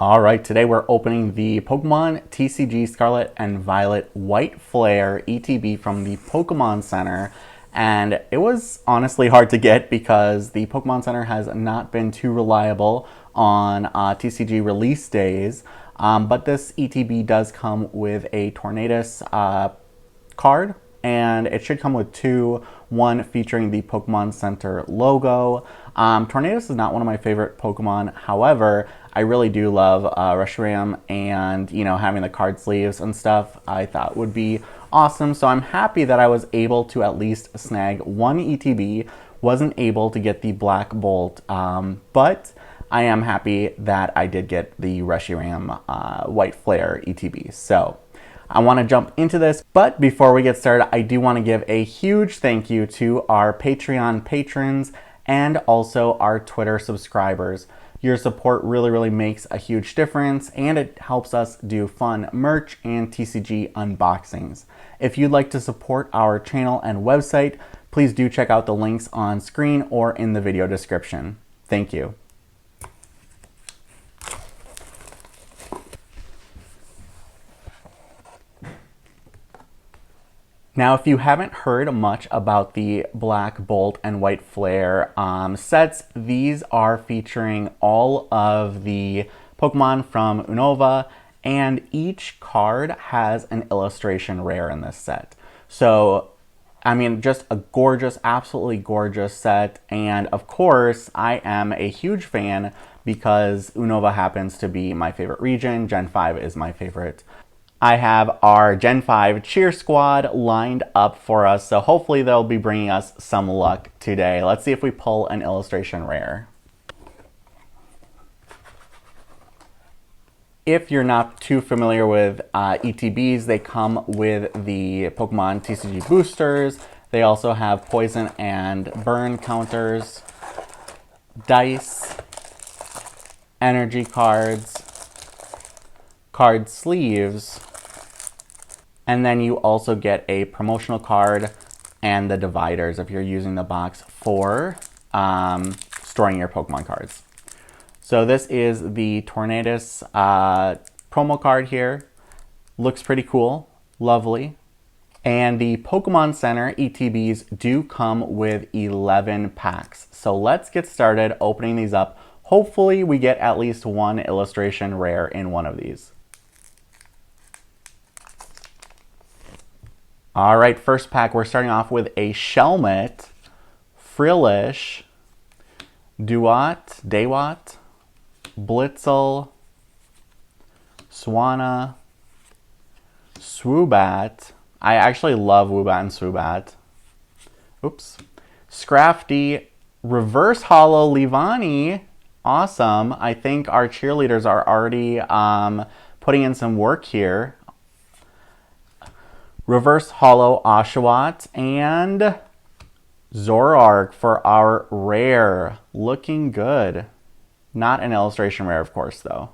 All right, today we're opening the Pokemon TCG Scarlet and Violet White Flare ETB from the Pokemon Center. And it was honestly hard to get because the Pokemon Center has not been too reliable on TCG release days. But this ETB does come with a Tornadus card, and it should come with two, one featuring the Pokemon Center logo. Tornadus is not one of my favorite Pokemon. However, I really do love Reshiram, and having the card sleeves and stuff I thought would be awesome. So I'm happy that I was able to at least snag one ETB. Wasn't able to get the Black Bolt, but I am happy that I did get the Reshiram White Flare ETB. So I want to jump into this, but before we get started, I do want to give a huge thank you to our Patreon patrons and also our Twitter subscribers. Your support really makes a huge difference, and it helps us do fun merch and TCG unboxings. If you'd like to support our channel and website, please do check out the links on screen or in the video description. Thank you. Now, if you haven't heard much about the Black Bolt and White Flare sets, these are featuring all of the Pokemon from Unova, and each card has an illustration rare in this set. So, I mean, just a gorgeous, absolutely gorgeous set. And of course, I am a huge fan because Unova happens to be my favorite region. Gen 5 is my favorite. I have our Gen 5 cheer squad lined up for us, so hopefully they'll be bringing us some luck today. Let's see if we pull an illustration rare. If you're not too familiar with ETBs, they come with the Pokemon TCG boosters. They also have poison and burn counters, dice, energy cards, card sleeves, and then you also get a promotional card and the dividers if you're using the box for storing your Pokemon cards. So this is the Tornadus promo card here. Looks pretty cool, lovely. And the Pokemon Center ETBs do come with 11 packs. So let's get started opening these up. Hopefully we get at least one illustration rare in one of these. All right, first pack, we're starting off with a Shelmet, Frillish, Dewott, Blitzel, Swanna, Swoobat. I actually love Woobat and Swoobat. Oops. Scrafty, Reverse Holo Leavanny. Awesome. I think our cheerleaders are already putting in some work here. Reverse Holo Oshawott and Zoroark for our rare. Looking good. Not an illustration rare, of course, though.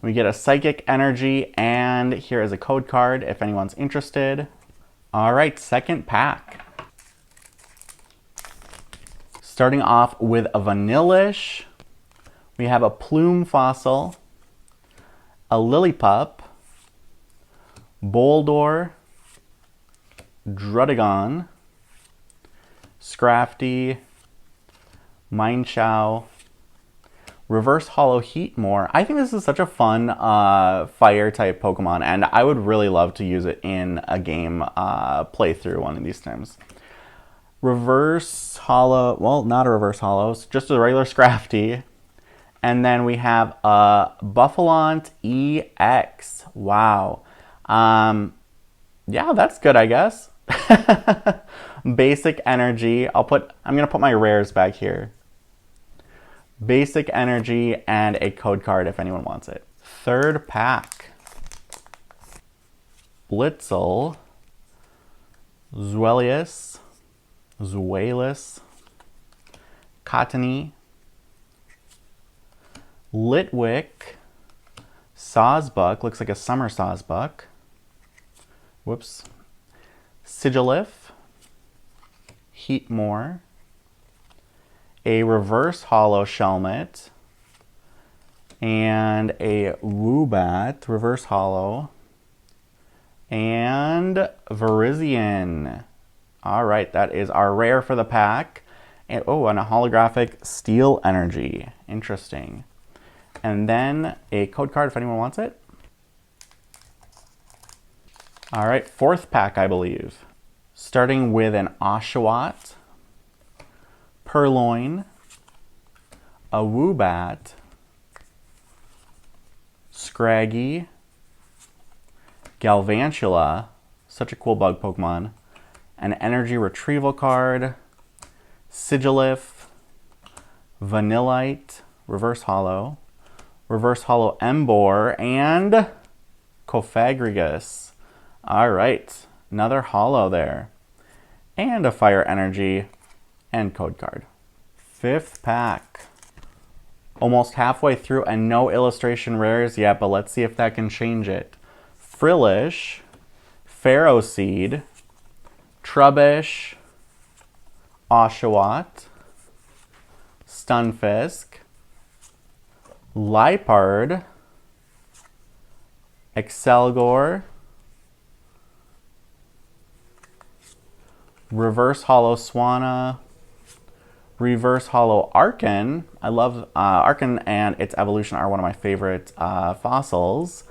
We get a Psychic Energy, and here is a code card if anyone's interested. All right, second pack. Starting off with a Vanillish, we have a Plume Fossil, a Lillipup, Boldore, Druddigon, Scrafty, Mineshaw, Reverse Holo Heatmore. I think this is such a fun fire type Pokemon, and I would really love to use it in a game playthrough one of these times. Reverse Holo, well, not a Reverse Holo, it's just a regular Scrafty. And then we have a Buffalont EX. Wow. Yeah, that's good, I guess. Basic Energy. I'm gonna put my rares back here. Basic Energy and a code card if anyone wants it. Third pack. Blitzel, Zweilous, Cottony, Litwick, Sawsbuck, looks like a summer Sawsbuck. Whoops. Sigilif, Heatmore, a Reverse Holo Shelmet, and a Woobat, reverse holo, and Virizion. All right, that is our rare for the pack. And, oh, and a holographic Steel Energy. Interesting. And then a code card if anyone wants it. All right, fourth pack, I believe. Starting with an Oshawott, Purloin, a Woobat, Scraggy, Galvantula, such a cool bug Pokemon, an energy retrieval card, Sigilif, Vanillite, reverse holo Emboar, and Cofagrigus. All right, another holo there. And a fire energy and code card. Fifth pack. Almost halfway through and no illustration rares yet, but let's see if that can change it. Frillish, Pharaoh Seed, Trubbish, Oshawott, Stunfisk, Liepard, Excelgor, reverse holo Swanna, reverse holo Arcan. I love Arcan and its evolution are one of my favorite fossils.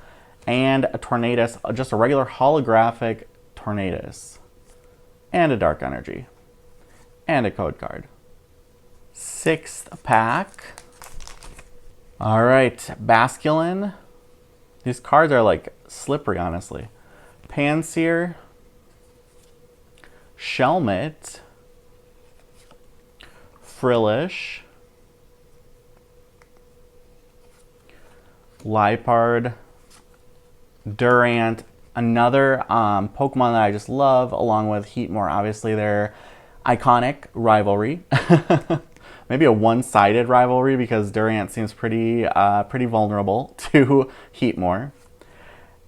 And a Tornadus, just a regular holographic Tornadus. And a Dark Energy. And a code card. Sixth pack. All right, Basculin. These cards are like slippery, honestly. Pansear, Shelmet, Frillish, Liepard, Durant, another Pokemon that I just love, along with Heatmore. Obviously, their iconic rivalry. Maybe a one-sided rivalry because Durant seems pretty vulnerable to Heatmore.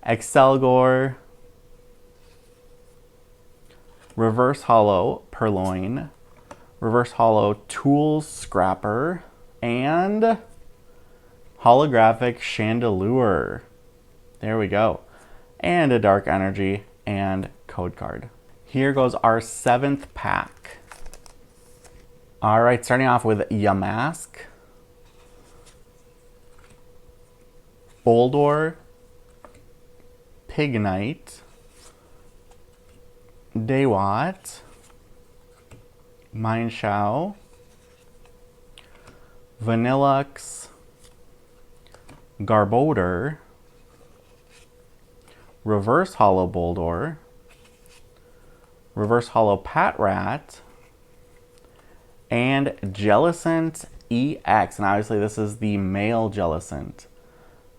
Excelgor, reverse holo Purloin, reverse holo Tools Scrapper, and holographic Chandelure. There we go. And a Dark Energy and code card. Here goes our seventh pack. All right, starting off with Yamask, Boldor, Pignite, Daywott, Mineshaw, Vanillux, Garbodor, reverse holo Boldor, reverse holo Patrat, and Jellicent EX. And obviously this is the male Jellicent.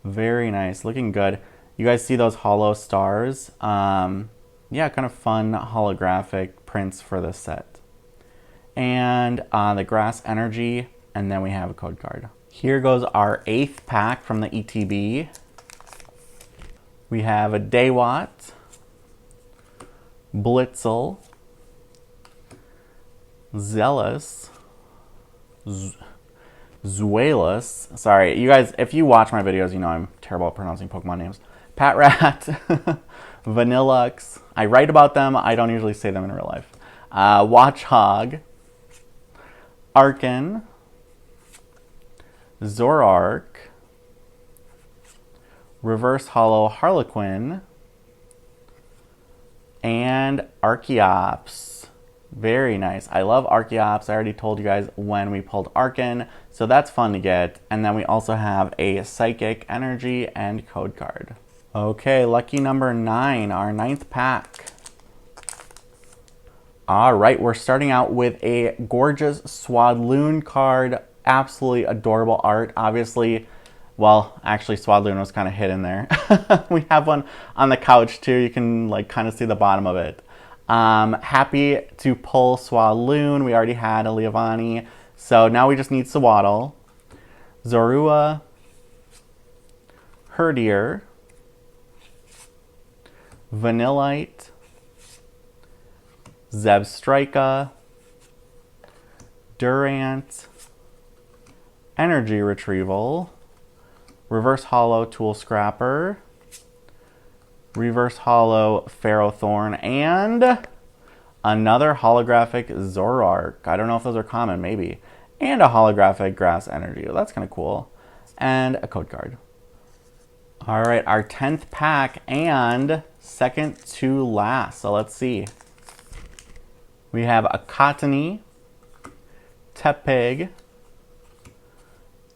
Very nice, looking good. You guys see those holo stars? Yeah, kind of fun holographic prints for this set. And the Grass Energy, and then we have a code card. Here goes our eighth pack from the ETB. We have a Daywott, Blitzel, Zealous, Zuelis. Sorry, you guys, if you watch my videos, you know I'm terrible at pronouncing Pokemon names. Patrat, Vanillux. I write about them. I don't usually say them in real life. Watchog, Arcan, Zoroark, reverse holo Harlequin, and Archeops. Very nice. I love Archeops. I already told you guys when we pulled Arcan, so that's fun to get. And then we also have a Psychic Energy and code card. Okay, lucky number 9, our 9th pack. All right, we're starting out with a gorgeous Swadloon card. Absolutely adorable art. Obviously, well, actually Swadloon was kind of hidden there. We have one on the couch too. You can like kind of see the bottom of it. Happy to pull Swadloon. We already had a Leavanny. So now we just need Sewaddle, Zorua, Herdier, Vanillite, Zebstrika, Durant, Energy Retrieval, Reverse Holo Tool Scrapper, Reverse Holo Ferrothorn, and another holographic Zoroark. I don't know if those are common, maybe. And a holographic Grass Energy. Well, that's kind of cool. And a code card. All right, our 10th pack and second to last. So let's see. We have a Cottony, Tepig,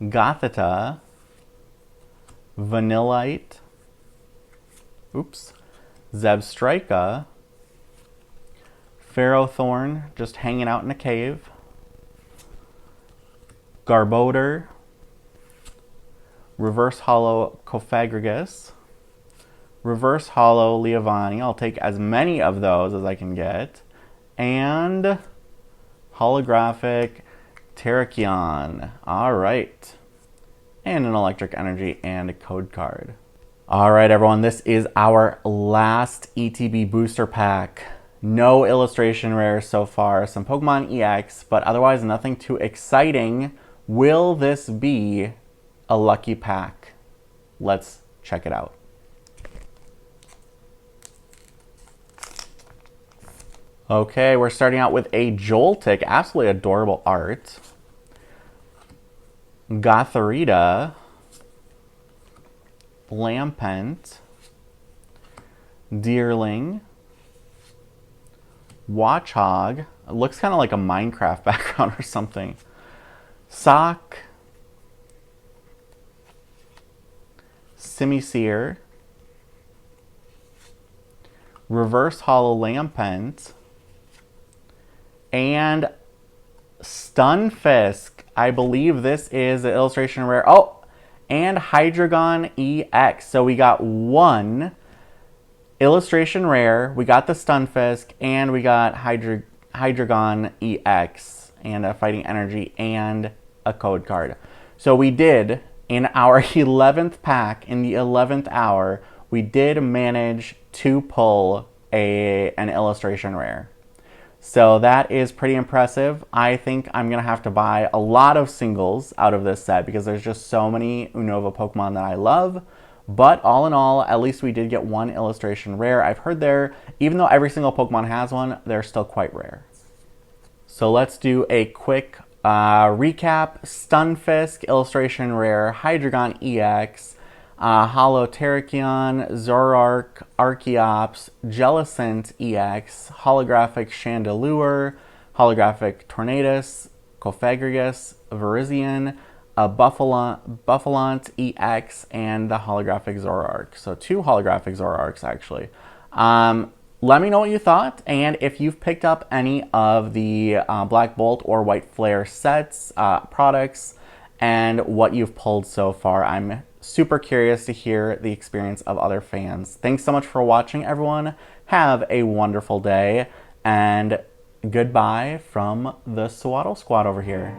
Gothita, Vanillite, Zebstrika, Ferrothorn, just hanging out in a cave, Garbodor, Reverse Holo Cofagrigus, Reverse Holo Leavanny. I'll take as many of those as I can get. And holographic Terrakion. All right. And an electric energy and a code card. All right, everyone. This is our last ETB booster pack. No illustration rares so far. Some Pokemon EX, but otherwise nothing too exciting. Will this be a lucky pack? Let's check it out. Okay, we're starting out with a Joltik, absolutely adorable art. Gothorita, Lampent, Deerling, Watchog. It looks kind of like a Minecraft background or something. Sock, Simisear, Reverse Holo Lampent, and Stunfisk. I believe this is an illustration rare. Oh, and Hydreigon EX. So we got one illustration rare. We got the Stunfisk, and we got Hydreigon EX, and a Fighting Energy, and a code card. So we did, in our 11th pack, in the 11th hour, we did manage to pull an illustration rare. So that is pretty impressive. I think I'm going to have to buy a lot of singles out of this set because there's just so many Unova Pokemon that I love. But all in all, at least we did get one illustration rare. I've heard even though every single Pokemon has one, they're still quite rare. So let's do a quick recap. Stunfisk, illustration rare, Hydreigon EX, Holo Terrakion, Zoroark, Archeops, Jellicent EX, holographic Chandelure, holographic Tornadus, Cofagrigus, Virizion, a Buffalont EX, and the holographic Zoroark. So 2 holographic Zoroarks, actually. Let me know what you thought, and if you've picked up any of the Black Bolt or White Flare sets, products, and what you've pulled so far. I'm super curious to hear the experience of other fans. Thanks so much for watching, everyone. Have a wonderful day, and goodbye from the Sewaddle Squad over here.